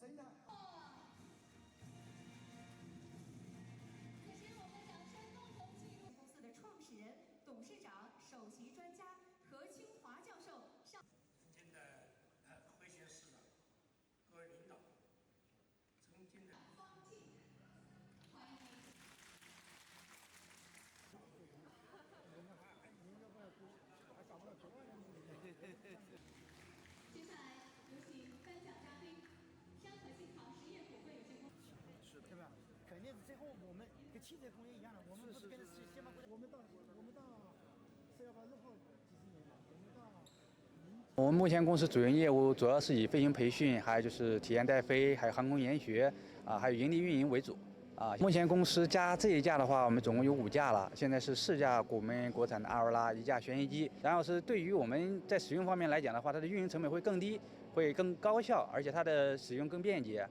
谁呢？此时我们掌声共同庆祝公司的创始人、董事长、首席专家何清华教授上。尊敬的会宣室长、各位领导，尊敬的方静，欢迎。接下来有请颁奖嘉宾，山河信考实业股份有限公司。是的，对吧？肯定是最后我们跟汽车工业一样的，我们不是跟西方国家，我们到4·18日后几十年了，我们目前公司主营业务主要是以飞行培训，还有就是体验带飞，还有航空研学还有盈利运营为主。目前公司加这一架的话，我们总共有5架了。现在是4架我们国产的阿尔拉，1架旋翼机。然后是对于我们在使用方面来讲的话，它的运营成本会更低，会更高效，而且它的使用更便捷。